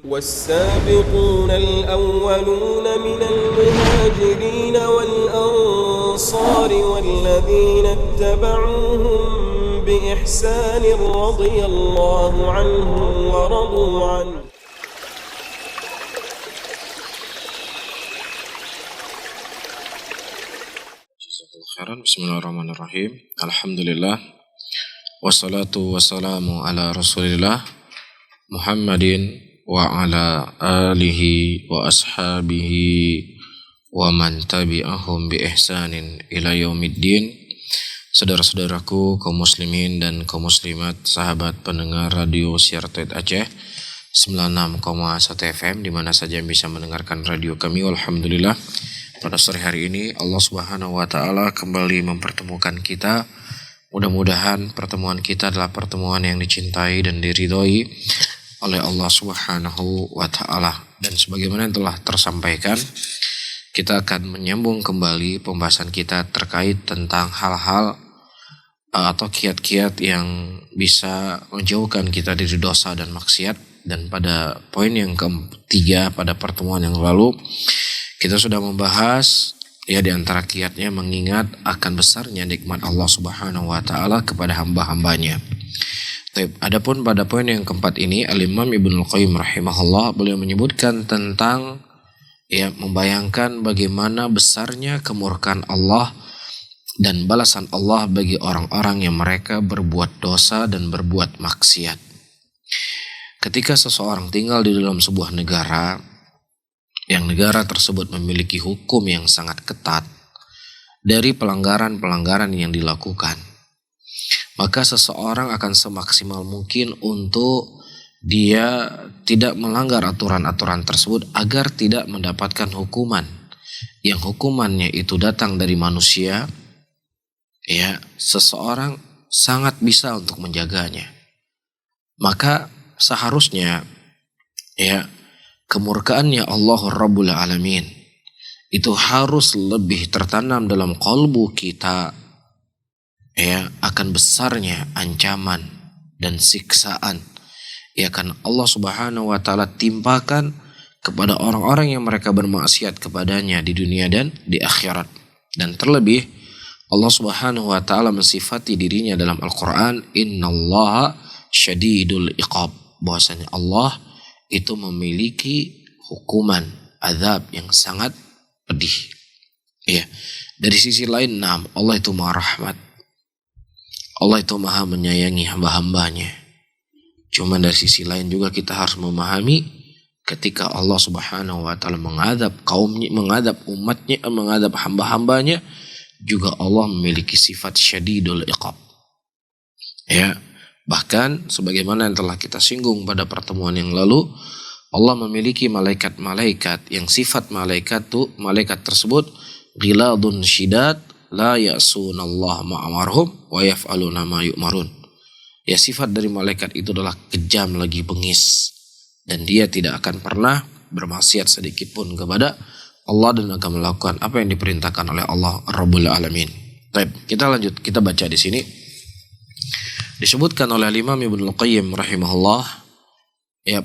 والسابقون الأولون من المهاجرين والأنصار والذين اتبعوهم بإحسان رضي الله عنهم ورضوا عنه. Bismillahirrahmanirrahim. Alhamdulillah. Wassalatu wassalamu ala Rasulillah Muhammadin wa ala alihi wa ashabihi wa man tabi'ahum bi ihsanin ila yaumiddin. Saudara-saudaraku kaum muslimin dan kaum muslimat, sahabat pendengar radio Siar Tauhid Aceh 96,1 FM di mana saja bisa mendengarkan radio kami. Alhamdulillah, pada sore hari ini Allah Subhanahu wa taala kembali mempertemukan kita. Mudah-mudahan pertemuan kita adalah pertemuan yang dicintai dan diridhoi oleh Allah Subhanahu wa taala. Dan sebagaimana yang telah tersampaikan, kita akan menyambung kembali pembahasan kita terkait tentang hal-hal atau kiat-kiat yang bisa menjauhkan kita dari dosa dan maksiat. Dan pada poin yang ketiga pada pertemuan yang lalu kita sudah membahas di antara kiatnya mengingat akan besarnya nikmat Allah Subhanahu wa taala kepada hamba-hambanya. Adapun pada poin yang keempat ini Al-Imam Ibnul Qayyim rahimahullah beliau menyebutkan tentang membayangkan bagaimana besarnya kemurkaan Allah dan balasan Allah bagi orang-orang yang mereka berbuat dosa dan berbuat maksiat. Ketika seseorang tinggal di dalam sebuah negara yang negara tersebut memiliki hukum yang sangat ketat dari pelanggaran-pelanggaran yang dilakukan, maka seseorang akan semaksimal mungkin untuk dia tidak melanggar aturan-aturan tersebut agar tidak mendapatkan hukuman yang hukumannya itu datang dari manusia. Seseorang sangat bisa untuk menjaganya. Maka seharusnya kemurkaannya Allah Rabbul Alamin itu harus lebih tertanam dalam kalbu kita, akan besarnya ancaman dan siksaan kan Allah Subhanahu wa taala timpakan kepada orang-orang yang mereka bermaksiat kepadanya di dunia dan di akhirat. Dan terlebih Allah Subhanahu wa taala mensifati dirinya dalam Al-Qur'an, innallaha syadidul iqab, bahwasanya Allah itu memiliki hukuman azab yang sangat pedih. Dari sisi lain, Allah itu Maha Rahmat. Allah itu Maha menyayangi hamba-hambanya. Cuma dari sisi lain juga kita harus memahami ketika Allah Subhanahu wa taala mengadab kaumnya, mengadab umatnya, mengadab hamba-hambanya, juga Allah memiliki sifat syadidul iqab. Bahkan sebagaimana yang telah kita singgung pada pertemuan yang lalu, Allah memiliki malaikat-malaikat yang sifat malaikat tersebut ghiladun syidad la ya'sunallaha ma'amarhum wa yaf'aluna ma yu'marun. Sifat dari malaikat itu adalah kejam lagi bengis, dan dia tidak akan pernah bermaksiat sedikit pun kepada Allah dan akan melakukan apa yang diperintahkan oleh Allah Rabbul Alamin. Baik, kita lanjut, kita baca di sini. Disebutkan oleh Imam Ibnul Qayyim rahimahullah,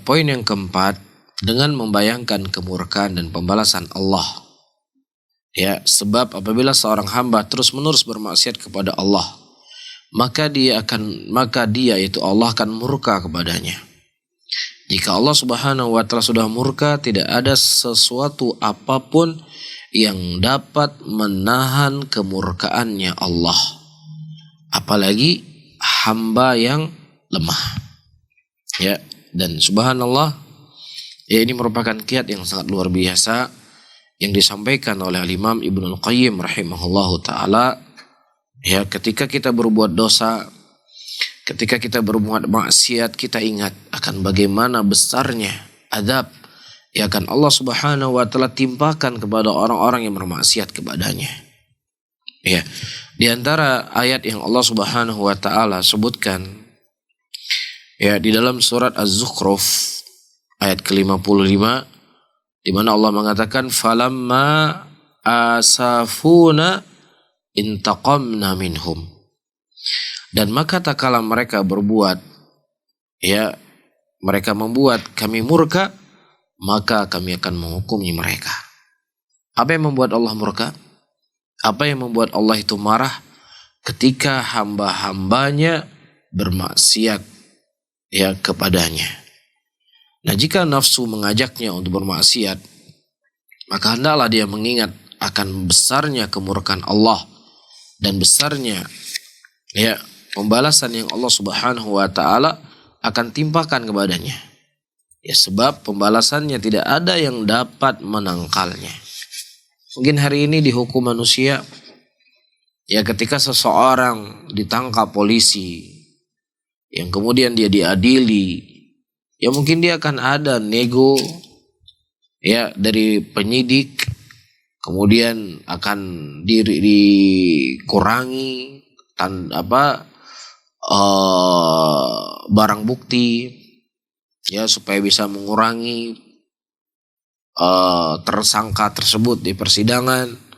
poin yang keempat, dengan membayangkan kemurkaan dan pembalasan Allah. Sebab apabila seorang hamba terus-menerus bermaksiat kepada Allah, maka dia yaitu Allah akan murka kepadanya. Jika Allah Subhanahu wa taala sudah murka, tidak ada sesuatu apapun yang dapat menahan kemurkaannya Allah, apalagi hamba yang lemah. Dan subhanallah, ini merupakan kiat yang sangat luar biasa yang disampaikan oleh Imam Ibnul Qayyim rahimahullahu taala. Ketika kita berbuat dosa, ketika kita berbuat maksiat, kita ingat akan bagaimana besarnya azab yang akan Allah Subhanahu wa taala timpakan kepada orang-orang yang bermaksiat kepadanya. Di antara ayat yang Allah Subhanahu wa taala sebutkan di dalam surat Az-Zukhruf ayat ke-55, di mana Allah mengatakan falamma asafuna intaqamna minhum, dan maka tak kala mereka berbuat mereka membuat kami murka, maka kami akan menghukumi mereka. Apa yang membuat Allah murka? Apa yang membuat Allah itu marah? Ketika hamba-hambanya bermaksiat ya kepadanya. Nah, jika nafsu mengajaknya untuk bermaksiat, maka hendaklah dia mengingat akan besarnya kemurkaan Allah dan besarnya ya pembalasan yang Allah Subhanahu wa taala akan timpakan kepadanya. Ya, sebab pembalasannya tidak ada yang dapat menangkalnya. Mungkin hari ini dihukum manusia ya ketika seseorang ditangkap polisi yang kemudian dia diadili, ya mungkin dia akan ada nego ya dari penyidik, kemudian akan dikurangi barang bukti ya supaya bisa mengurangi tersangka tersebut di persidangan.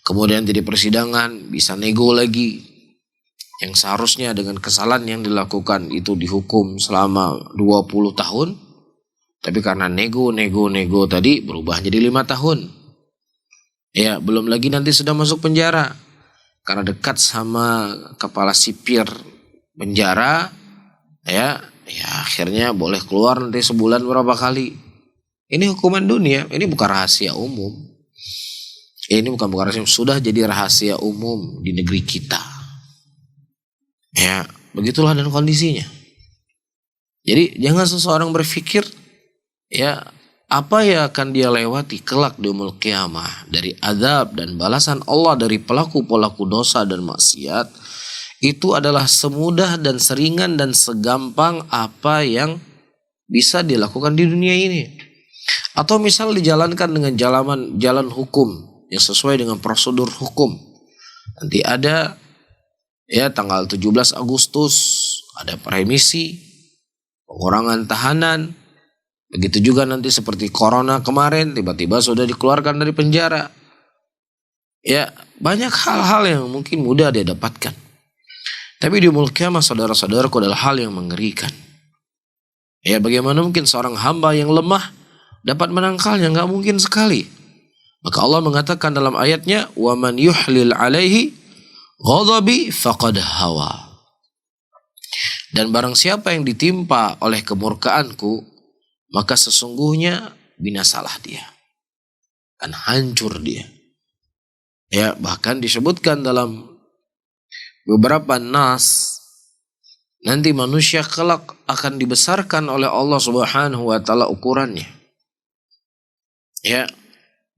Kemudian di persidangan bisa nego lagi, yang seharusnya dengan kesalahan yang dilakukan itu dihukum selama 20 tahun, tapi karena nego tadi berubah jadi 5 tahun. Ya, belum lagi nanti sudah masuk penjara karena dekat sama kepala sipir penjara, ya akhirnya boleh keluar nanti sebulan berapa kali. Ini hukuman dunia, ini bukan rahasia umum. Ini bukan rahasia, sudah jadi rahasia umum di negeri kita. Ya, begitulah dan kondisinya. Jadi jangan seseorang berpikir ya apa yang akan dia lewati kelak di yaumul qiyamah dari azab dan balasan Allah dari pelaku-pelaku dosa dan maksiat itu adalah semudah dan seringan dan segampang apa yang bisa dilakukan di dunia ini. Atau misal dijalankan dengan jalan hukum yang sesuai dengan prosedur hukum. Nanti ada ya tanggal 17 Agustus ada remisi, pengurangan tahanan. Begitu juga nanti seperti corona kemarin tiba-tiba sudah dikeluarkan dari penjara. Ya, banyak hal-hal yang mungkin mudah dia dapatkan. Tapi di yaumul qiyamah saudara-saudaraku adalah hal yang mengerikan. Ya, bagaimana mungkin seorang hamba yang lemah dapat menangkalnya? Enggak mungkin sekali. Maka Allah mengatakan dalam ayatnya, "Wa man yuhlil 'alaihi ghadabi faqad hawa." Dan barang siapa yang ditimpa oleh kemurkaanku, maka sesungguhnya binasalah dia, akan hancur dia. Ya, bahkan disebutkan dalam beberapa nas, nanti manusia kelak akan dibesarkan oleh Allah Subhanahu wa taala ukurannya. Ya,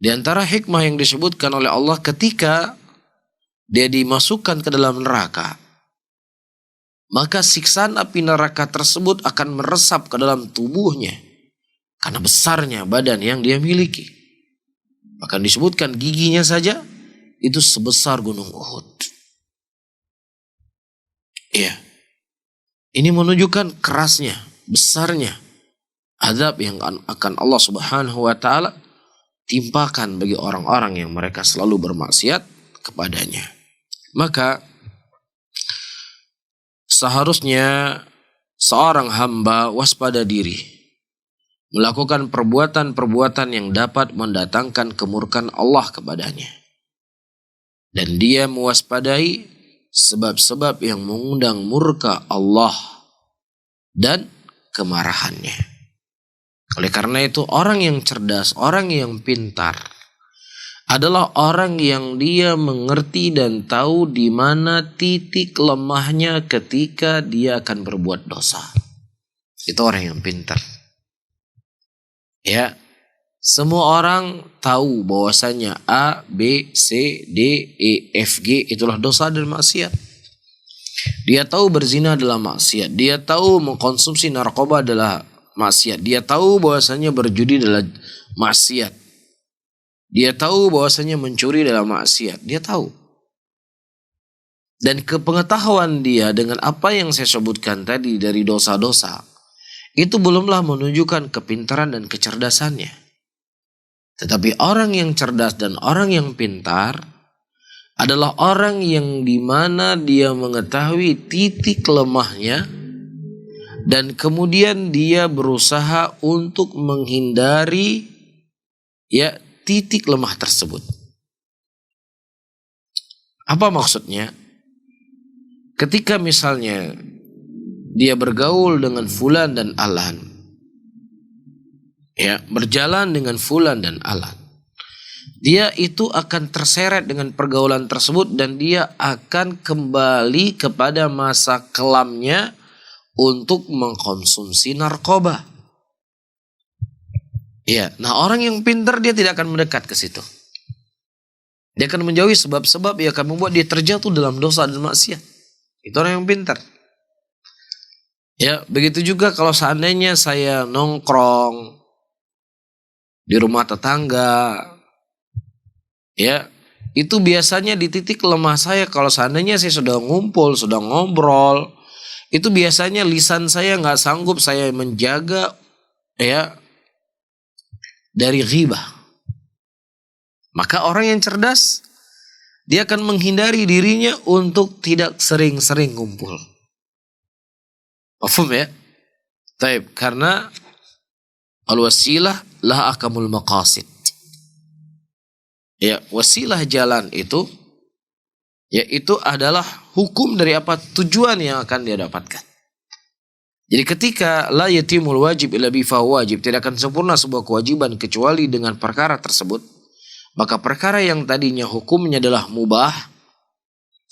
di antara hikmah yang disebutkan oleh Allah ketika dia dimasukkan ke dalam neraka, maka siksaan api neraka tersebut akan meresap ke dalam tubuhnya karena besarnya badan yang dia miliki. Bahkan disebutkan giginya saja itu sebesar gunung Uhud. Iya. Ini menunjukkan kerasnya, besarnya azab yang akan Allah Subhanahu wa taala timpakan bagi orang-orang yang mereka selalu bermaksiat kepadanya. Maka seharusnya seorang hamba waspada diri melakukan perbuatan-perbuatan yang dapat mendatangkan kemurkaan Allah kepadanya. Dan dia mewaspadai sebab-sebab yang mengundang murka Allah dan kemarahannya. Oleh karena itu orang yang cerdas, orang yang pintar adalah orang yang dia mengerti dan tahu di mana titik lemahnya ketika dia akan berbuat dosa. Itu orang yang pintar. Ya, semua orang tahu bahwasanya A, B, C, D, E, F, G itulah dosa dan maksiat. Dia tahu berzina adalah maksiat. Dia tahu mengkonsumsi narkoba adalah maksiat. Dia tahu bahwasanya berjudi adalah maksiat. Dia tahu bahwasanya mencuri adalah maksiat. Dia tahu. Dan kepengetahuan dia dengan apa yang saya sebutkan tadi dari dosa-dosa itu belumlah menunjukkan kepintaran dan kecerdasannya. Tetapi orang yang cerdas dan orang yang pintar adalah orang yang dimana dia mengetahui titik lemahnya dan kemudian dia berusaha untuk menghindari titik lemah tersebut. Apa maksudnya? Ketika misalnya dia bergaul dengan fulan dan alan, berjalan dengan fulan dan alan, dia itu akan terseret dengan pergaulan tersebut dan dia akan kembali kepada masa kelamnya untuk mengkonsumsi narkoba. Nah orang yang pintar dia tidak akan mendekat ke situ. Dia akan menjauhi sebab-sebab yang akan membuat dia terjatuh dalam dosa dan maksiat. Itu orang yang pintar. Begitu juga kalau seandainya saya nongkrong di rumah tetangga, itu biasanya di titik lemah saya. Kalau seandainya saya sudah ngumpul, sudah ngobrol, itu biasanya lisan saya nggak sanggup saya menjaga dari ghibah. Maka orang yang cerdas dia akan menghindari dirinya untuk tidak sering-sering ngumpul. Paham ya? Taib, karena al-wasilah laha akamul maqasid. Wasilah jalan itu yaitu adalah hukum dari apa tujuan yang akan dia dapatkan. Jadi ketika la yatimul wajib illa bi wajib, tidak akan sempurna sebuah kewajiban kecuali dengan perkara tersebut, maka perkara yang tadinya hukumnya adalah mubah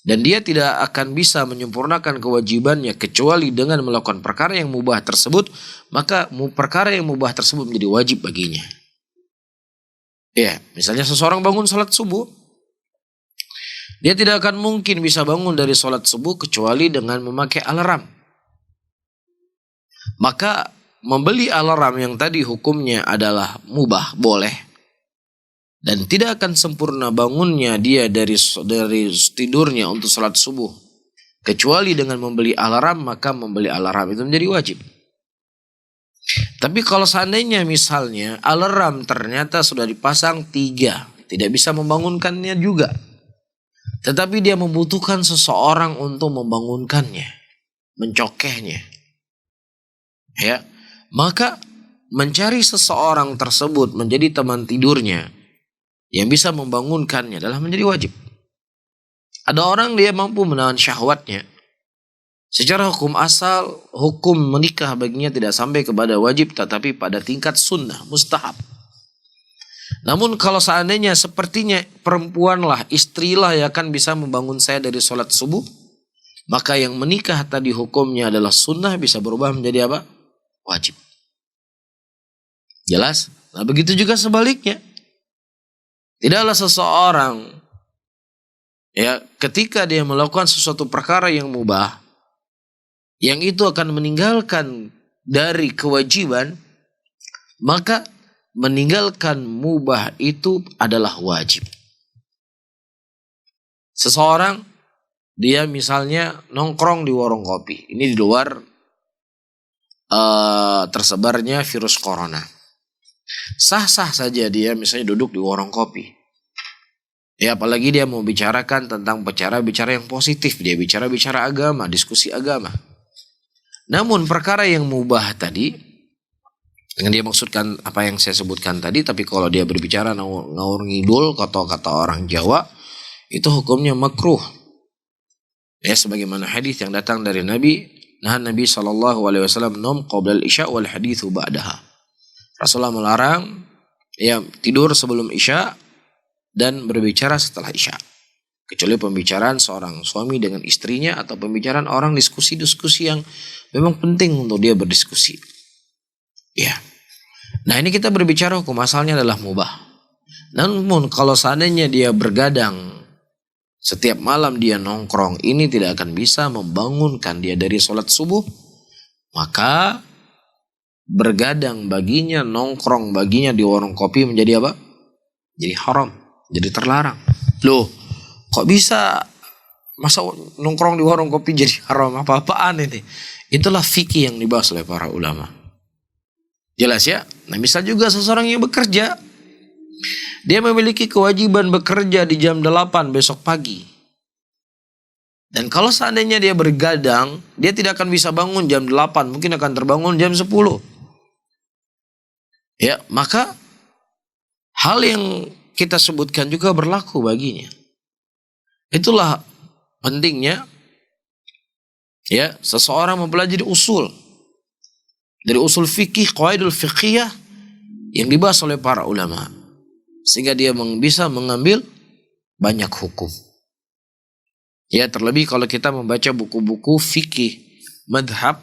dan dia tidak akan bisa menyempurnakan kewajibannya kecuali dengan melakukan perkara yang mubah tersebut, maka perkara yang mubah tersebut menjadi wajib baginya. Misalnya seseorang bangun salat subuh, dia tidak akan mungkin bisa bangun dari salat subuh kecuali dengan memakai alarm. Maka membeli alarm yang tadi hukumnya adalah mubah, boleh. Dan tidak akan sempurna bangunnya dia dari tidurnya untuk salat subuh kecuali dengan membeli alarm, maka membeli alarm itu menjadi wajib. Tapi kalau seandainya misalnya alarm ternyata sudah dipasang 3, tidak bisa membangunkannya juga, tetapi dia membutuhkan seseorang untuk membangunkannya, mencokehnya, maka mencari seseorang tersebut menjadi teman tidurnya yang bisa membangunkannya adalah menjadi wajib. Ada orang dia mampu menahan syahwatnya. Secara hukum asal, hukum menikah baginya tidak sampai kepada wajib, tetapi pada tingkat sunnah, mustahab. Namun kalau seandainya sepertinya perempuanlah, istrilah yang akan bisa membangun saya dari sholat subuh, maka yang menikah tadi hukumnya adalah sunnah bisa berubah menjadi apa? Wajib. Jelas? Nah begitu juga sebaliknya. Tidaklah seseorang ketika dia melakukan sesuatu perkara yang mubah, yang itu akan meninggalkan dari kewajiban, maka meninggalkan mubah itu adalah wajib. Seseorang dia misalnya nongkrong di warung kopi, ini di luar tersebarnya virus corona. Sah-sah saja dia misalnya duduk di warung kopi. Apalagi dia mau bicarakan tentang bicara yang positif, dia bicara agama, diskusi agama. Namun perkara yang mubah tadi, dengan dia maksudkan apa yang saya sebutkan tadi, tapi kalau dia berbicara ngaur ngidul, kata orang Jawa, itu hukumnya makruh. Sebagaimana hadis yang datang dari Nabi, Nabi SAW nom qoblal isya wal hadithu ba'daha. Rasulullah melarang tidur sebelum isya dan berbicara setelah isya. Kecuali pembicaraan seorang suami dengan istrinya atau pembicaraan orang diskusi-diskusi yang memang penting untuk dia berdiskusi. Nah ini kita berbicara hukum asalnya adalah mubah. Namun kalau seandainya dia bergadang, setiap malam dia nongkrong, ini tidak akan bisa membangunkan dia dari sholat subuh, maka bergadang baginya, nongkrong baginya di warung kopi menjadi apa? Jadi haram, jadi terlarang. Loh, kok bisa masa nongkrong di warung kopi jadi haram? Apa-apaan ini? Itulah fikih yang dibahas oleh para ulama. Jelas ya? Nah misal juga seseorang yang bekerja, dia memiliki kewajiban bekerja di jam 8 besok pagi. Dan kalau seandainya dia bergadang, dia tidak akan bisa bangun jam 8, mungkin akan terbangun jam 10. Ya, maka hal yang kita sebutkan juga berlaku baginya. Itulah pentingnya ya seseorang mempelajari usul. Dari usul fikih, qawaidul fiqhiyah yang dibahas oleh para ulama. Sehingga dia bisa mengambil banyak hukum. Ya, terlebih kalau kita membaca buku-buku fikih madhab,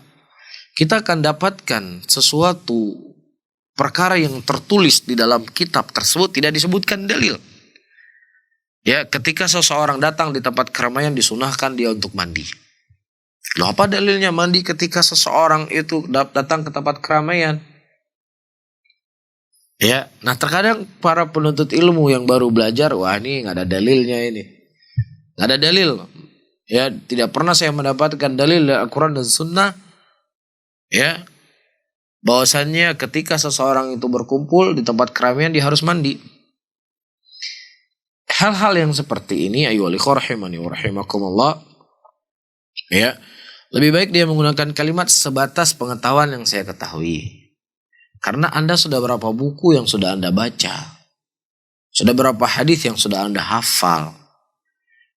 kita akan dapatkan sesuatu perkara yang tertulis di dalam kitab tersebut tidak disebutkan dalil. Ya, ketika seseorang datang di tempat keramaian disunahkan dia untuk mandi. Loh, apa dalilnya mandi ketika seseorang itu datang ke tempat keramaian? Ya, nah terkadang para penuntut ilmu yang baru belajar, wah ini nggak ada dalilnya ini. Nggak ada dalil. Ya, tidak pernah saya mendapatkan dalil dari Al-Quran dan Sunnah. Ya, bahwasannya ketika seseorang itu berkumpul di tempat keramaian dia harus mandi. Hal-hal yang seperti ini, ayyuhal ikhwah rahimani wa rahimakumullah, ya, lebih baik dia menggunakan kalimat sebatas pengetahuan yang saya ketahui. Karena Anda sudah berapa buku yang sudah Anda baca, sudah berapa hadis yang sudah Anda hafal,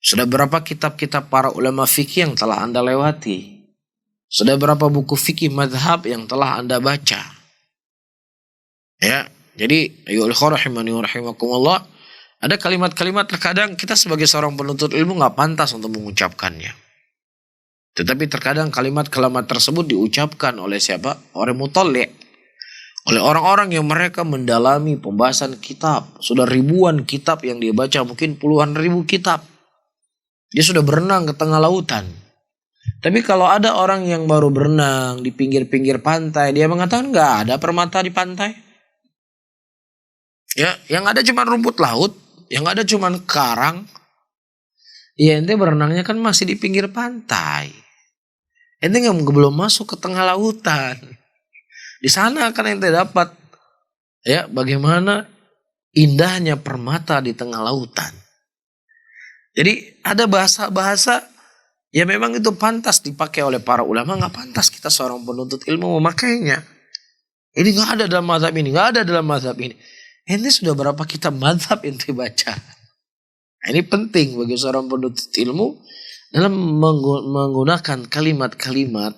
sudah berapa kitab-kitab para ulama fikih yang telah Anda lewati, sudah berapa buku fikih madhab yang telah Anda baca. Ya, jadi ayyuhal ikhwah rahimani wa rahimakumullah, ada kalimat-kalimat terkadang kita sebagai seorang penuntut ilmu nggak pantas untuk mengucapkannya. Tetapi terkadang kalimat-kalimat tersebut diucapkan oleh siapa? Orang mutali', oleh orang-orang yang mereka mendalami pembahasan kitab. Sudah ribuan kitab yang dia baca, mungkin puluhan ribu kitab. Dia sudah berenang ke tengah lautan. Tapi kalau ada orang yang baru berenang di pinggir-pinggir pantai, dia mengatakan nggak ada permata di pantai. Ya, yang ada cuma rumput laut, yang ada cuma karang. Ya, ente berenangnya kan masih di pinggir pantai. Ente belum masuk ke tengah lautan. Di sana akan ente dapat ya bagaimana indahnya permata di tengah lautan. Jadi ada bahasa-bahasa ya memang itu pantas dipakai oleh para ulama, nggak pantas kita seorang penuntut ilmu memakainya. Ini nggak ada dalam mazhab ini, nggak ada dalam mazhab ini. Ente sudah berapa kitab mazhab ente baca? Nah, ini penting bagi seorang penuntut ilmu dalam menggunakan kalimat-kalimat,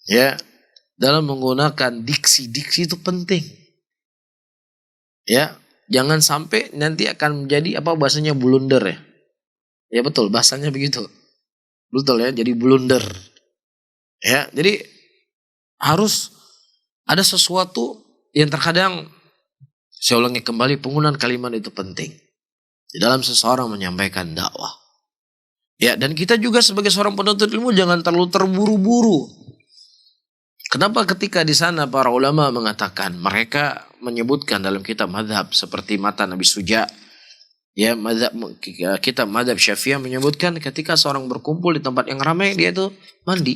ya, dalam menggunakan diksi-diksi itu penting. Ya, jangan sampai nanti akan menjadi apa bahasanya blunder ya. Ya betul, bahasanya begitu. Betul ya, jadi blunder. Ya, jadi harus ada sesuatu yang terkadang, saya ulangi kembali, penggunaan kalimat itu penting di dalam seseorang menyampaikan dakwah. Ya, dan kita juga sebagai seorang penuntut ilmu jangan terlalu terburu-buru. Kenapa ketika di sana para ulama mengatakan, mereka menyebutkan dalam kitab madhab seperti Matan Nabi Suja, ya, kitab madhab Syafi'iyah menyebutkan ketika seorang berkumpul di tempat yang ramai dia itu mandi.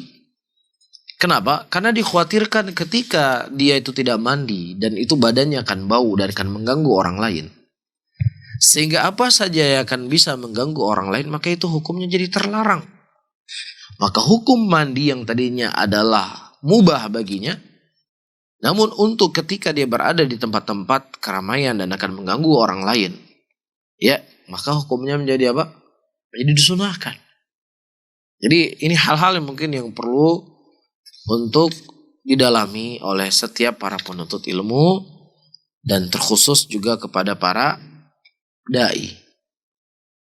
Kenapa? Karena dikhawatirkan ketika dia itu tidak mandi dan itu badannya akan bau dan akan mengganggu orang lain. Sehingga apa saja yang akan bisa mengganggu orang lain, maka itu hukumnya jadi terlarang. Maka hukum mandi yang tadinya adalah mubah baginya, namun untuk ketika dia berada di tempat-tempat keramaian dan akan mengganggu orang lain, ya, maka hukumnya menjadi apa? Menjadi disunahkan. Jadi ini hal-hal yang mungkin yang perlu untuk didalami oleh setiap para penuntut ilmu dan terkhusus juga kepada para dai,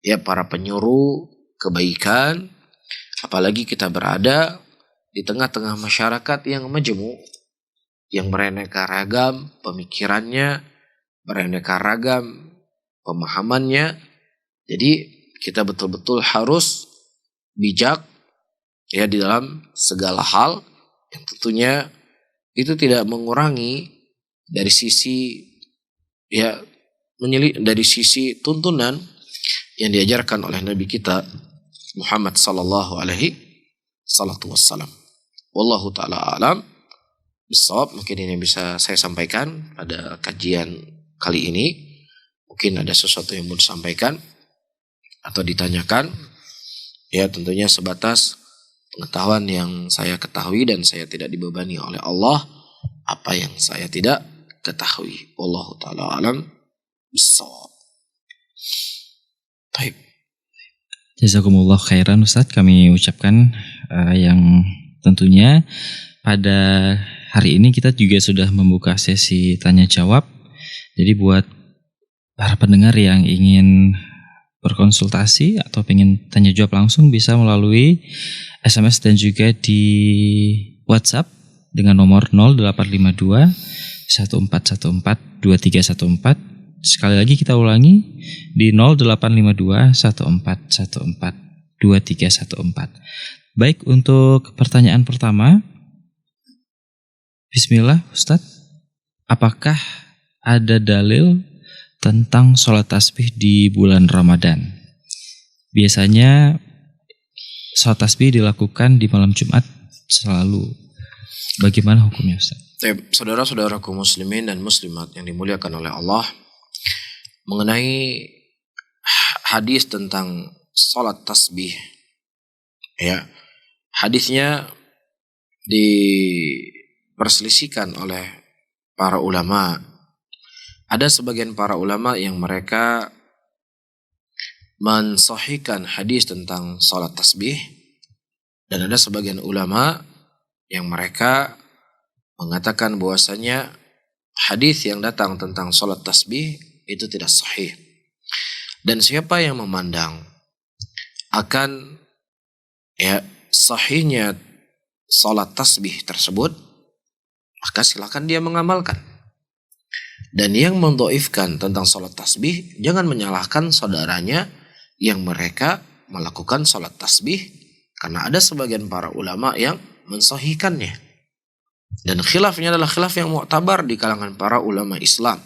ya, para penyuruh kebaikan. Apalagi kita berada di tengah-tengah masyarakat yang majmu', yang beraneka ragam pemikirannya, beraneka ragam pemahamannya. Jadi kita betul-betul harus bijak ya di dalam segala hal, yang tentunya itu tidak mengurangi dari sisi ya dari sisi tuntunan yang diajarkan oleh Nabi kita Muhammad sallallahu alaihi wasallam. Wallahu taala alam bisawab. Mungkin ini bisa saya sampaikan pada kajian kali ini. Mungkin ada sesuatu yang mau disampaikan atau ditanyakan. Ya, tentunya sebatas pengetahuan yang saya ketahui dan saya tidak dibebani oleh Allah apa yang saya tidak ketahui. Wallahu taala alam bissawab. Baik. Jazakumullah khairan Ustaz, kami ucapkan yang tentunya pada hari ini kita juga sudah membuka sesi tanya jawab. Jadi buat para pendengar yang ingin berkonsultasi atau ingin tanya jawab langsung bisa melalui SMS dan juga di WhatsApp dengan nomor 0852 1414 2314. Sekali lagi kita ulangi di 0852 1414 2314. Baik, untuk pertanyaan pertama, bismillah Ustadz, apakah ada dalil tentang sholat tasbih di bulan Ramadan? Biasanya sholat tasbih dilakukan di malam Jumat selalu. Bagaimana hukumnya Ustaz? Saudara-saudaraku muslimin dan muslimat yang dimuliakan oleh Allah, mengenai hadis tentang sholat tasbih, ya, hadisnya diperselisihkan oleh para ulama. Ada sebagian para ulama yang mereka mensahihkan hadis tentang sholat tasbih, dan ada sebagian ulama yang mereka mengatakan bahwasanya hadis yang datang tentang sholat tasbih itu tidak sahih. Dan siapa yang memandang akan sahihnya sholat tasbih tersebut, maka silakan dia mengamalkan. Dan yang mendhaifkan tentang sholat tasbih, jangan menyalahkan saudaranya yang mereka melakukan sholat tasbih, karena ada sebagian para ulama yang mensahihkannya. Dan khilafnya adalah khilaf yang mu'tabar di kalangan para ulama Islam.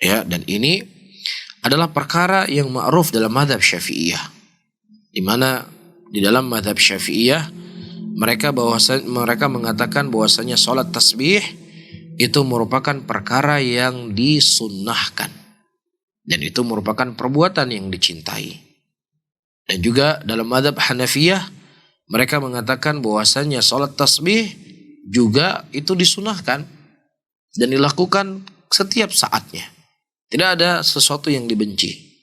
Ya, dan ini adalah perkara yang ma'ruf dalam mazhab Syafi'iyah. Di mana di dalam mazhab Syafi'iyah mereka mengatakan bahwasanya sholat tasbih itu merupakan perkara yang disunnahkan, dan itu merupakan perbuatan yang dicintai. Dan juga dalam mazhab Hanafiyah mereka mengatakan bahwasanya sholat tasbih juga itu disunahkan dan dilakukan setiap saatnya. Tidak ada sesuatu yang dibenci.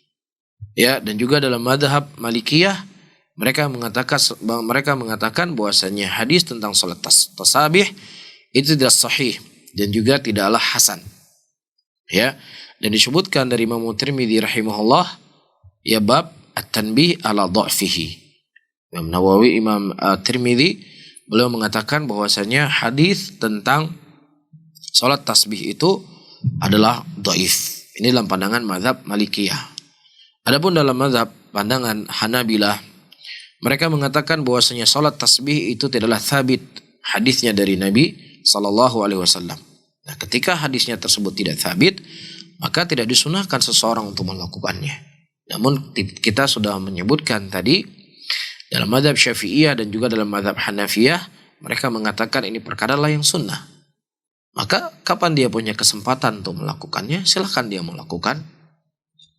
Ya, dan juga dalam mazhab Malikiyah mereka mengatakan bahwasanya hadis tentang sholat tasbih itu tidak sahih dan juga tidaklah hasan. Ya, dan disebutkan dari Imam Tirmidzi rahimahullah, ya, bab at-tanbih ala dha'fihi. Imam Nawawi, Imam Tirmidzi, beliau mengatakan bahwasanya hadis tentang sholat tasbih itu adalah dhaif. Ini dalam pandangan mazhab Malikiyah. Adapun dalam mazhab pandangan Hanabilah, mereka mengatakan bahwasanya sholat tasbih itu tidaklah thabit hadisnya dari Nabi sallallahu alaihi wasallam. Nah, ketika hadisnya tersebut tidak thabit, maka tidak disunahkan seseorang untuk melakukannya. Namun kita sudah menyebutkan tadi, dalam mazhab Syafi'iyah dan juga dalam mazhab Hanafiyah, mereka mengatakan ini perkara lah yang sunnah. Maka kapan dia punya kesempatan untuk melakukannya, silahkan dia melakukan,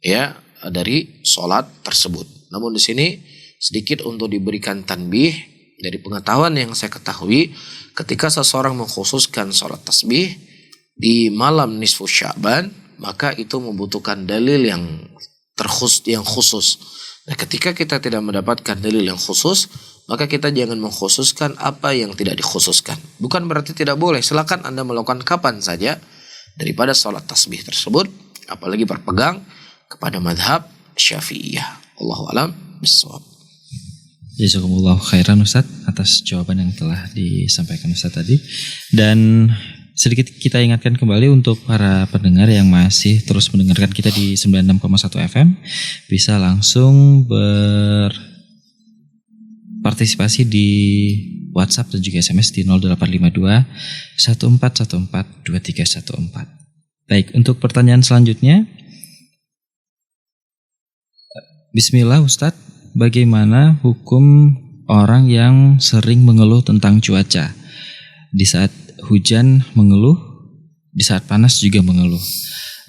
ya, dari sholat tersebut. Namun di sini sedikit untuk diberikan tanbih dari pengetahuan yang saya ketahui, ketika seseorang mengkhususkan sholat tasbih di malam nisfu Sya'ban, maka itu membutuhkan dalil yang khusus. Nah, ketika kita tidak mendapatkan dalil yang khusus, maka kita jangan mengkhususkan apa yang tidak dikhususkan. Bukan berarti tidak boleh, silakan Anda melakukan kapan saja daripada sholat tasbih tersebut, apalagi berpegang kepada mazhab Syafi'iyah. Allahu a'lam bishawab. Jazakumullah khairan Ustaz atas jawaban yang telah disampaikan Ustaz tadi. Dan sedikit kita ingatkan kembali untuk para pendengar yang masih terus mendengarkan kita di 96,1 FM, bisa langsung berpartisipasi di WhatsApp dan juga SMS di 0852 1414 2314. Baik, untuk pertanyaan selanjutnya, bismillah Ustadz, bagaimana hukum orang yang sering mengeluh tentang cuaca? Di saat hujan mengeluh, di saat panas juga mengeluh.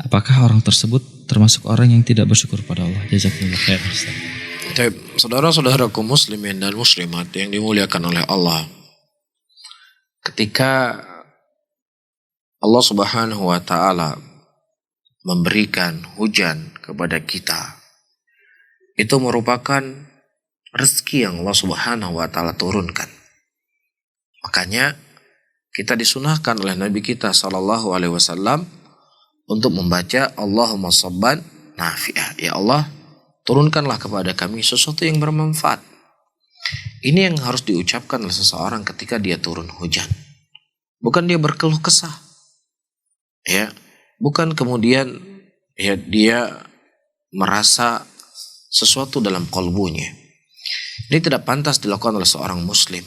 Apakah orang tersebut termasuk orang yang tidak bersyukur pada Allah? Jazakumullah khair Ustaz. Saudara-saudaraku muslimin dan muslimat yang dimuliakan oleh Allah. Ketika Allah Subhanahu wa taala memberikan hujan kepada kita, itu merupakan rezeki yang Allah Subhanahu wa taala turunkan. Makanya kita disunahkan oleh Nabi kita sallallahu alaihi wasallam untuk membaca Allahumma sabban nafi'ah. Ya Allah, turunkanlah kepada kami sesuatu yang bermanfaat. Ini yang harus diucapkan oleh seseorang ketika dia turun hujan. Bukan dia berkeluh kesah. Ya, bukan kemudian ya dia merasa sesuatu dalam kalbunya. Ini tidak pantas dilakukan oleh seorang muslim.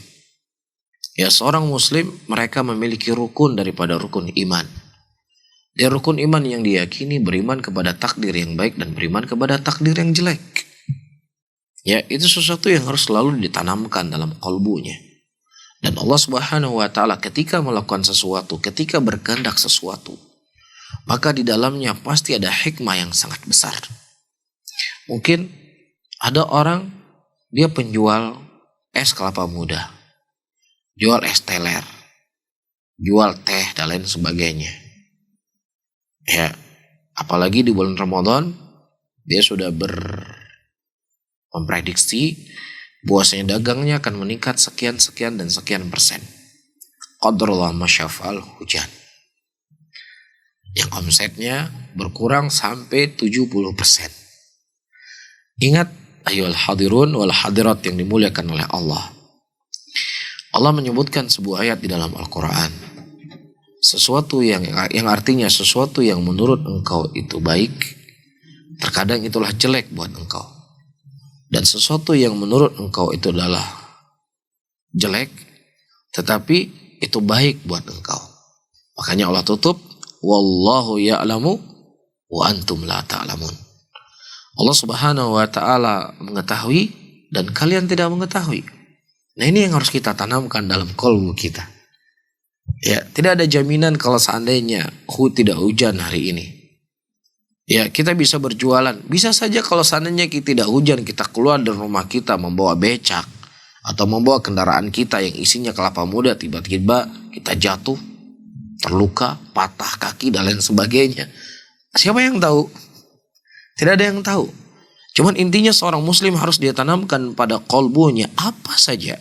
Ya, seorang muslim mereka memiliki rukun daripada rukun iman. Dia rukun iman yang diyakini beriman kepada takdir yang baik dan beriman kepada takdir yang jelek. Ya, itu sesuatu yang harus selalu ditanamkan dalam kalbunya. Dan Allah Subhanahu wa taala ketika melakukan sesuatu, ketika berkehendak sesuatu, maka di dalamnya pasti ada hikmah yang sangat besar. Mungkin ada orang dia penjual es kelapa muda, jual es teler, jual teh dan lain sebagainya. Ya, apalagi di bulan Ramadan dia sudah memprediksi bahwasanya dagangnya akan meningkat sekian dan sekian persen. Qadarullah masyafal hujan. Yang omsetnya berkurang sampai 70%. Ingat ayyuhal hadirun wal hadirat yang dimuliakan oleh Allah. Allah menyebutkan sebuah ayat di dalam Al-Quran. Sesuatu yang artinya sesuatu yang menurut engkau itu baik, terkadang itulah jelek buat engkau. Dan sesuatu yang menurut engkau itu adalah jelek, tetapi itu baik buat engkau. Makanya Allah tutup, wallahu ya'lamu wa antum la ta'lamun. Allah Subhanahu wa taala mengetahui dan kalian tidak mengetahui. Nah, ini yang harus kita tanamkan dalam qalbu kita. Ya, tidak ada jaminan kalau seandainya tidak hujan hari ini. Ya, kita bisa berjualan. Bisa saja kalau seandainya kita tidak hujan, kita keluar dari rumah kita membawa becak atau membawa kendaraan kita yang isinya kelapa muda, tiba-tiba kita jatuh, terluka, patah kaki dan lain sebagainya. Siapa yang tahu? Tidak ada yang tahu. Cuman intinya seorang muslim harus dia tanamkan pada qalbunya apa saja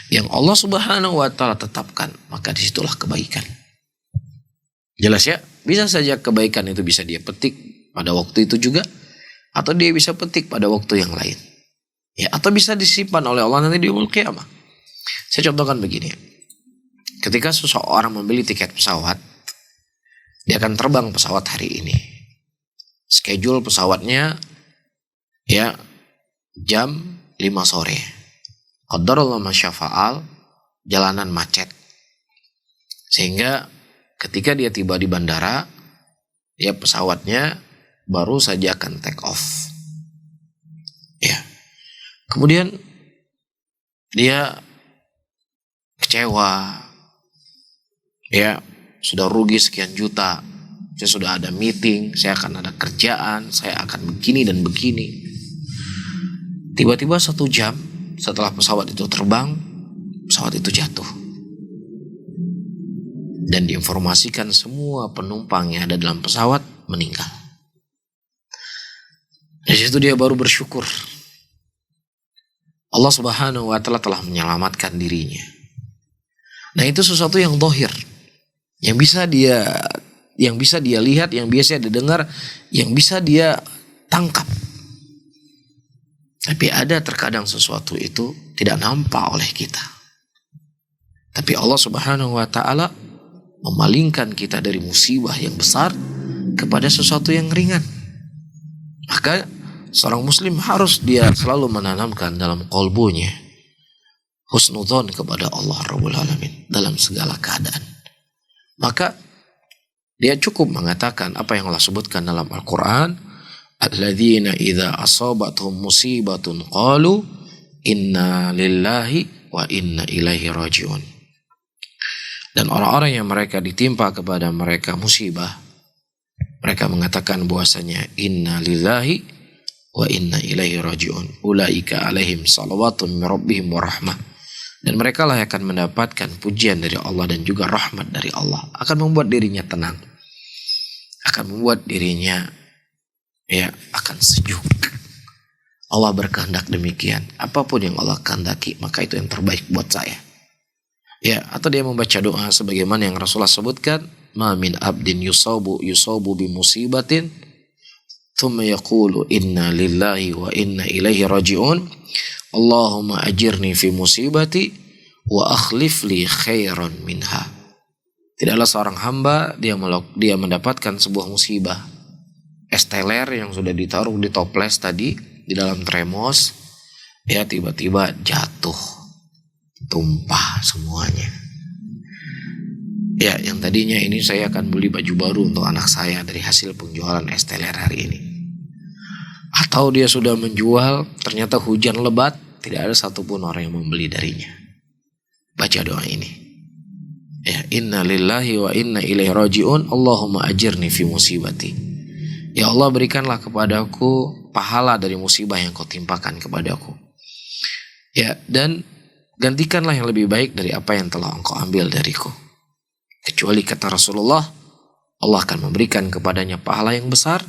yang Allah Subhanahu wa taala tetapkan, maka disitulah kebaikan. Jelas ya? Bisa saja kebaikan itu bisa dia petik pada waktu itu juga, atau dia bisa petik pada waktu yang lain. Ya, atau bisa disimpan oleh Allah nanti di yaumul qiyamah. Saya contohkan begini. Ketika seseorang membeli tiket pesawat, dia akan terbang pesawat hari ini. Schedule pesawatnya ya jam 5 sore. Qadarullah masyafa'al, jalanan macet. Sehingga ketika dia tiba di bandara, ya pesawatnya baru saja akan take off. Ya. Kemudian dia kecewa. Ya, sudah rugi sekian juta. Saya sudah ada meeting, saya akan ada kerjaan, saya akan begini dan begini. Tiba-tiba 1 jam setelah pesawat itu terbang, pesawat itu jatuh. Dan diinformasikan semua penumpang yang ada dalam pesawat meninggal. Di situ dia baru bersyukur. Allah Subhanahu wa taala telah menyelamatkan dirinya. Nah, itu sesuatu yang zahir, yang bisa dia lihat, yang biasa dia dengar, yang bisa dia tangkap. Tapi ada terkadang sesuatu itu tidak nampak oleh kita. Tapi Allah Subhanahu wa taala memalingkan kita dari musibah yang besar kepada sesuatu yang ringan. Maka seorang muslim harus dia selalu menanamkan dalam qalbunya husnudzon kepada Allah Rabbul Alamin dalam segala keadaan. Maka dia cukup mengatakan apa yang Allah sebutkan dalam Al-Quran, alladzina idza asabathum musibatun qalu inna lillahi wa inna ilaihi rajiun. Dan orang-orang yang mereka ditimpa kepada mereka musibah, mereka mengatakan bahwasanya inna lillahi wa inna ilaihi raji'un. Ulaika alaihim salawatun min rabbihim wa rahmah. Dan mereka lah yang akan mendapatkan pujian dari Allah dan juga rahmat dari Allah. Akan membuat dirinya tenang. Akan membuat dirinya akan sejuk. Allah berkehendak demikian. Apapun yang Allah kehendaki, maka itu yang terbaik buat saya. Atau dia membaca doa sebagaimana yang Rasulullah sebutkan, ma min abdin yusabu bi musibatin thumma yaqulu inna lillahi wa inna ilaihi raji'un. Allahumma ajirni fi musibati wa akhlif li khairan minha. Tidaklah seorang hamba dia mendapatkan sebuah musibah, es teler yang sudah ditaruh di toples tadi di dalam termos, tiba-tiba jatuh, tumpah semuanya. Yang tadinya ini saya akan beli baju baru untuk anak saya dari hasil penjualan es teler hari ini. Atau dia sudah menjual, ternyata hujan lebat, tidak ada satupun orang yang membeli darinya. Baca doa ini. Inna lillahi wa inna ilaihi raji'un. Allahumma ajirni fi musibati. Ya Allah, berikanlah kepadaku pahala dari musibah yang kau timpakan kepadaku. Dan gantikanlah yang lebih baik dari apa yang telah engkau ambil dariku. Kecuali kata Rasulullah, Allah akan memberikan kepadanya pahala yang besar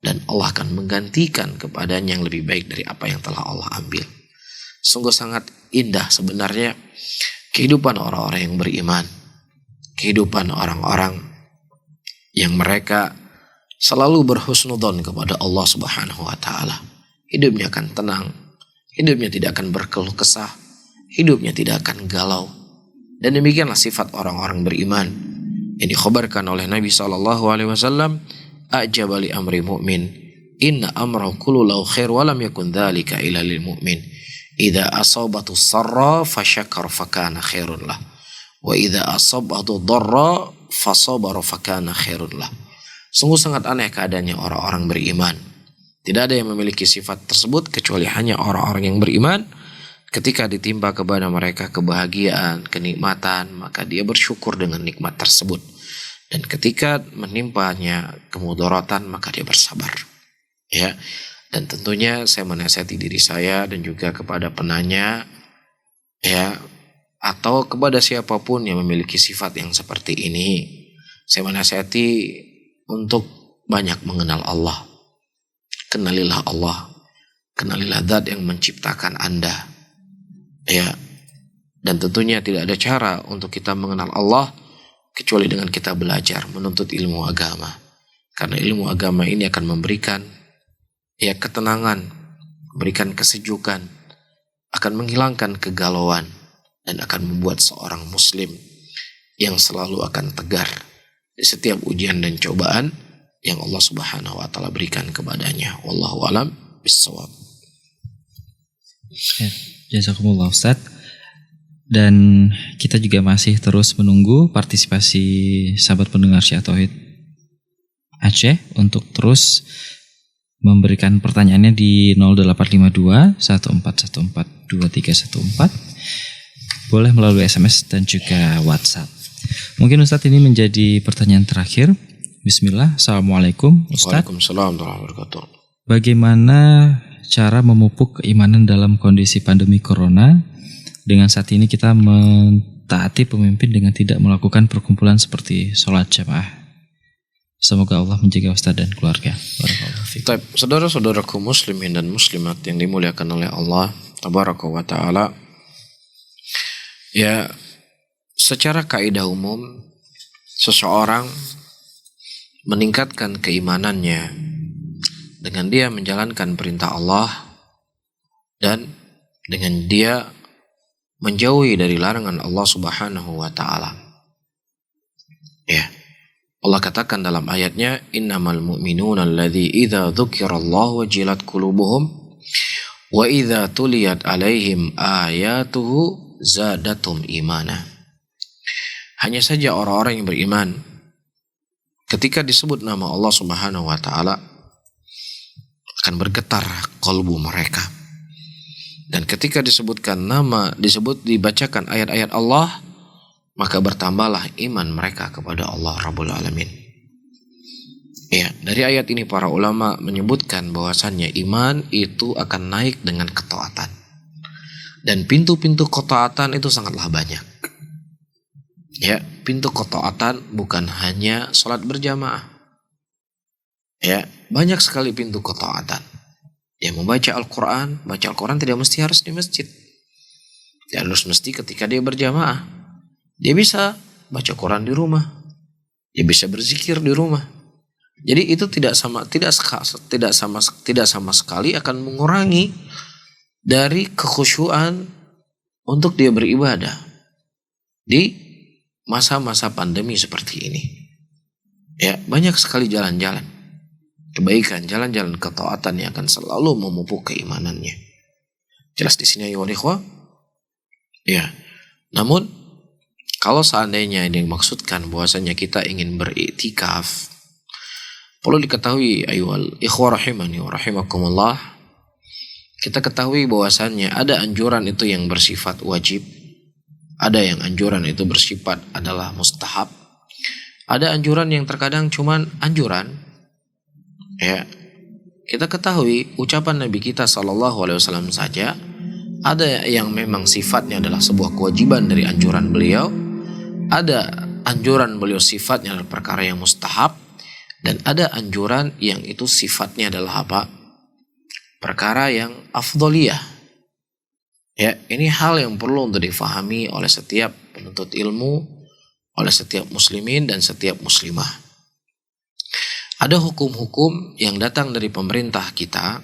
dan Allah akan menggantikan kepadanya yang lebih baik dari apa yang telah Allah ambil. Sungguh sangat indah sebenarnya kehidupan orang-orang yang beriman. Kehidupan orang-orang yang mereka selalu berhusnudzon kepada Allah Subhanahu wa taala. Hidupnya akan tenang, hidupnya tidak akan berkeluh kesah, hidupnya tidak akan galau. Dan demikianlah sifat orang-orang beriman yang dikhabarkan oleh Nabi SAW. A'jaba li amri mu'min, inna amrahu kullu lahu khair wa lam yakun dzalika illa lil mu'min. Idza asabatu sarra fasyakara fakana khairun lah, wa idza asabatu dharra fasabara fakana khairun lah. Sungguh sangat aneh keadaannya orang-orang beriman. Tidak ada yang memiliki sifat tersebut kecuali hanya orang-orang yang beriman. Ketika ditimpa kepada mereka kebahagiaan, kenikmatan, maka dia bersyukur dengan nikmat tersebut. Dan ketika menimpanya kemudaratan, maka dia bersabar. Dan tentunya saya menasihati diri saya dan juga kepada penanya, atau kepada siapapun yang memiliki sifat yang seperti ini, saya menasihati untuk banyak mengenal Allah. Kenalilah Allah, kenalilah Zat yang menciptakan Anda. Dan tentunya tidak ada cara untuk kita mengenal Allah kecuali dengan kita belajar, menuntut ilmu agama. Karena ilmu agama ini akan memberikan ketenangan, memberikan kesejukan, akan menghilangkan kegalauan, dan akan membuat seorang muslim yang selalu akan tegar di setiap ujian dan cobaan yang Allah Subhanahu wa taala berikan kepadanya. Wallahu a'lam bishawab. Jazakumullah Ustaz. Dan kita juga masih terus menunggu partisipasi sahabat pendengar Syiah Tauhid Aceh untuk terus memberikan pertanyaannya di 0852 1414 2314. Boleh melalui SMS dan juga WhatsApp. Mungkin Ustadz ini menjadi pertanyaan terakhir. Bismillah. Assalamualaikum Ustadz. Waalaikumsalam warahmatullahi wabarakatuh. Bagaimana cara memupuk keimanan dalam kondisi pandemi corona? Dengan saat ini kita mentaati pemimpin dengan tidak melakukan perkumpulan seperti sholat jamaah. Semoga Allah menjaga Ustaz dan keluarga. Saudara-saudaraku muslimin dan muslimat yang dimuliakan oleh Allah Tabaraka wa ta'ala. Secara kaidah umum, seseorang meningkatkan keimanannya dengan dia menjalankan perintah Allah dan dengan dia menjauhi dari larangan Allah Subhanahu wa ta'ala. Allah katakan dalam ayatnya, innamal mu'minuna alladzi idza dzukirallahu wajilat qulubuhum wa idza tuliyat alaihim ayatuhu zadatum imana. Hanya saja orang-orang yang beriman ketika disebut nama Allah Subhanahu wa ta'ala akan bergetar kalbu mereka. Dan ketika dibacakan ayat-ayat Allah, maka bertambahlah iman mereka kepada Allah Rabbul Alamin. Ya, dari ayat ini para ulama menyebutkan bahwasannya iman itu akan naik dengan ketaatan. Dan pintu-pintu ketaatan itu sangatlah banyak. Ya, pintu ketaatan bukan hanya sholat berjamaah. Ya, banyak sekali pintu ketaatan. Dia membaca Al-Quran, baca Al-Quran tidak mesti harus di masjid. Dia harus mesti ketika dia berjamaah. Dia bisa baca Quran di rumah. Dia bisa berzikir di rumah. Jadi itu tidak sama sekali akan mengurangi dari kekhusyuan untuk dia beribadah di masa-masa pandemi seperti ini. Ya, banyak sekali jalan-jalan kebaikan, jalan-jalan ketaatan yang akan selalu memupuk keimanannya. Jelas di sini ya ikhwah? Ya. Namun kalau seandainya ini dimaksudkan bahwasanya kita ingin beriktikaf, perlu diketahui ayyuhal ikhwah rahimani wa rahimakumullah, kita ketahui bahwasannya ada anjuran itu yang bersifat wajib, ada yang anjuran itu bersifat adalah mustahab, ada anjuran yang terkadang cuman anjuran. Ya, kita ketahui ucapan Nabi kita SAW saja ada yang memang sifatnya adalah sebuah kewajiban dari anjuran beliau, ada anjuran beliau sifatnya adalah perkara yang mustahab, dan ada anjuran yang itu sifatnya adalah apa? Perkara yang afdoliyah. Ya, ini hal yang perlu untuk difahami oleh setiap penuntut ilmu, oleh setiap muslimin dan setiap muslimah. Ada hukum-hukum yang datang dari pemerintah kita,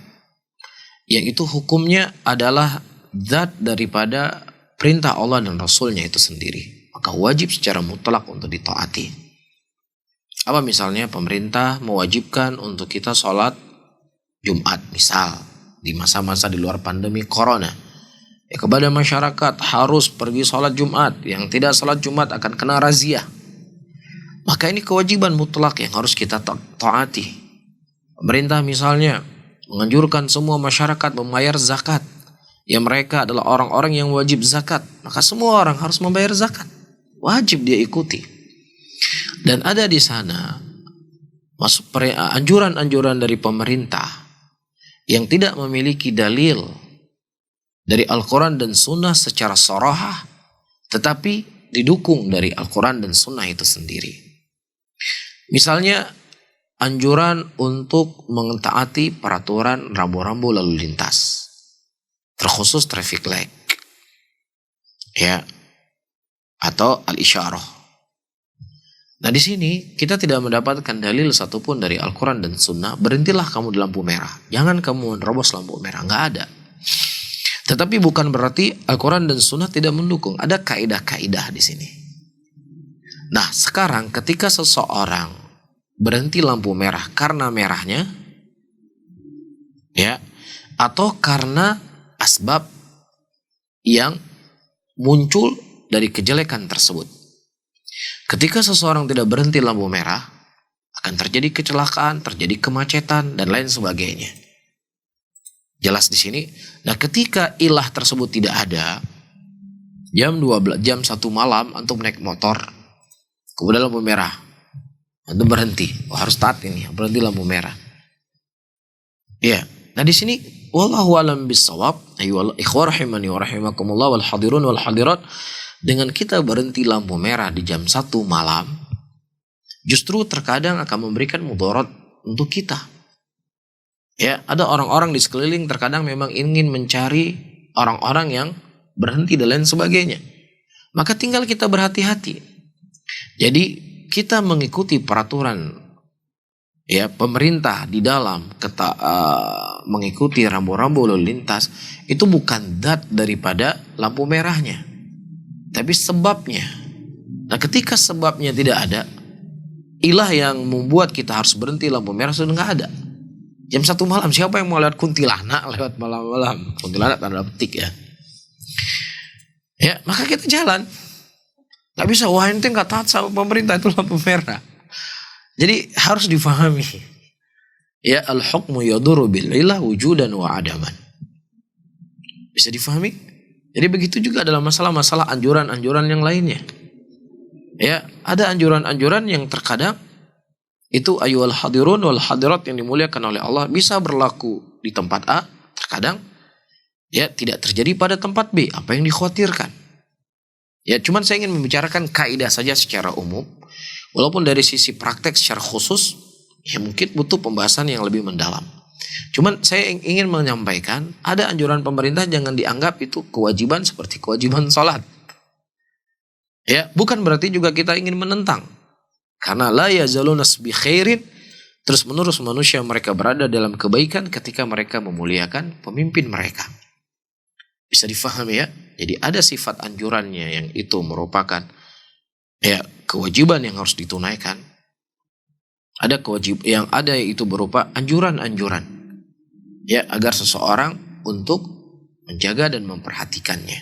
yang itu hukumnya adalah zat daripada perintah Allah dan Rasulnya itu sendiri. Maka wajib secara mutlak untuk ditaati. Apa misalnya pemerintah mewajibkan untuk kita sholat Jumat misal di masa-masa di luar pandemi corona. Ya, kepada masyarakat harus pergi sholat Jumat. Yang tidak sholat Jumat akan kena razia. Maka ini kewajiban mutlak yang harus kita taati. Pemerintah misalnya menganjurkan semua masyarakat membayar zakat. Ya, mereka adalah orang-orang yang wajib zakat. Maka semua orang harus membayar zakat. Wajib dia ikuti. Dan ada di sana anjuran-anjuran dari pemerintah yang tidak memiliki dalil dari Al-Quran dan Sunnah secara sharahah, tetapi didukung dari Al-Quran dan Sunnah itu sendiri. Misalnya anjuran untuk mentaati peraturan rambu-rambu lalu lintas, terkhusus traffic light, ya, atau al-isyarah. Nah, di sini kita tidak mendapatkan dalil satupun dari Al-Quran dan Sunnah. Berhentilah kamu di lampu merah, jangan kamu menerobos lampu merah, nggak ada. Tetapi bukan berarti Al-Quran dan Sunnah tidak mendukung. Ada kaidah-kaidah di sini. Nah, sekarang ketika seseorang berhenti lampu merah karena merahnya, ya, atau karena asbab yang muncul dari kejelekan tersebut. Ketika seseorang tidak berhenti lampu merah, akan terjadi kecelakaan, terjadi kemacetan, dan lain sebagainya. Jelas di sini. Nah, ketika ilah tersebut tidak ada, jam 12, jam 1 malam antum naik motor, kemudian lampu merah, antum berhenti. Oh, harus taat ini, berhenti lampu merah. Ya. Nah, di sini wallahu alam bissawab, ayyuhal ikhwah rahimani wa rahimakumullah wal hadirun wal hadirat, dengan kita berhenti lampu merah di jam 1 malam, justru terkadang akan memberikan mudarat untuk kita. Ya, ada orang-orang di sekeliling terkadang memang ingin mencari orang-orang yang berhenti dan lain sebagainya. Maka tinggal kita berhati-hati. Jadi kita mengikuti peraturan, ya, pemerintah di dalam mengikuti rambu-rambu lalu lintas itu bukan zat daripada lampu merahnya, tapi sebabnya. Nah, ketika sebabnya tidak ada, ilah yang membuat kita harus berhenti lampu merah sudah nggak ada. Jam 1 malam, siapa yang mau lewat kuntilanak lewat malam-malam? Kuntilanak tanda petik ya. Ya, maka kita jalan. Gak bisa, wah ente gak taat sama pemerintah, itu lampu merah. Jadi harus difahami. Ya, al-hukmu yaduru bil-ilah wujudan wa adaman. Bisa difahami? Jadi begitu juga dalam masalah-masalah anjuran-anjuran yang lainnya. Ya, ada anjuran-anjuran yang terkadang itu ayyuhal hadirun wal hadirat yang dimuliakan oleh Allah bisa berlaku di tempat A, terkadang ya tidak terjadi pada tempat B. Apa yang dikhawatirkan? Ya, cuman saya ingin membicarakan kaidah saja secara umum. Walaupun dari sisi praktek secara khusus, ya mungkin butuh pembahasan yang lebih mendalam. Cuman saya ingin menyampaikan, ada anjuran pemerintah jangan dianggap itu kewajiban seperti kewajiban sholat. Ya, bukan berarti juga kita ingin menentang. Karena la yazaluna bi khairin, terus menerus manusia mereka berada dalam kebaikan ketika mereka memuliakan pemimpin mereka. Bisa difahami ya? Jadi ada sifat anjurannya yang itu merupakan ya kewajiban yang harus ditunaikan. Ada kewajiban yang ada itu berupa anjuran-anjuran. Ya, agar seseorang untuk menjaga dan memperhatikannya.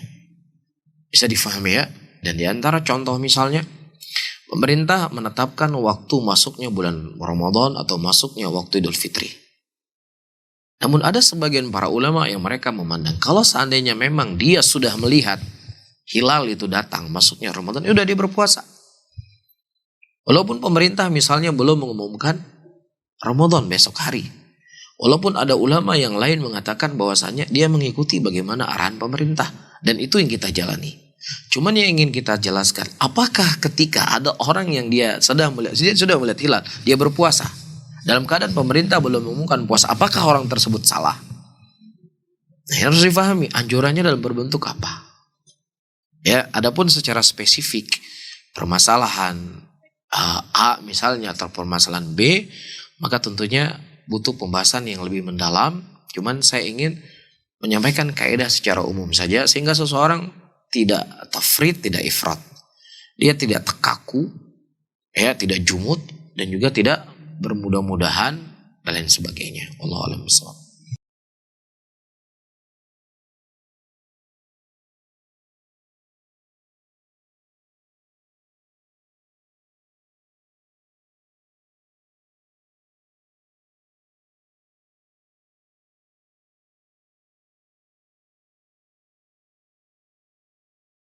Bisa difahami ya? Dan di antara contoh misalnya, pemerintah menetapkan waktu masuknya bulan Ramadan atau masuknya waktu Idul Fitri. Namun ada sebagian para ulama yang mereka memandang kalau seandainya memang dia sudah melihat hilal itu datang masuknya Ramadan, ya udah dia berpuasa. Walaupun pemerintah misalnya belum mengumumkan Ramadan besok hari. Walaupun ada ulama yang lain mengatakan bahwasanya dia mengikuti bagaimana arahan pemerintah. Dan itu yang kita jalani. Cuman yang ingin kita jelaskan, apakah ketika ada orang yang dia sudah melihat hilal, dia berpuasa dalam keadaan pemerintah belum mengumumkan puasa, apakah orang tersebut salah? Nah, harus difahami anjurannya dalam berbentuk apa. Ya, adapun secara spesifik permasalahan A misalnya atau permasalahan B, maka tentunya butuh pembahasan yang lebih mendalam. Cuman saya ingin menyampaikan kaidah secara umum saja sehingga seseorang tidak tafrid, tidak ifrat. Dia tidak tekaku, ya, tidak jumut dan juga tidak bermudah-mudahan dan lain sebagainya. Wallahu a'lam bishawab.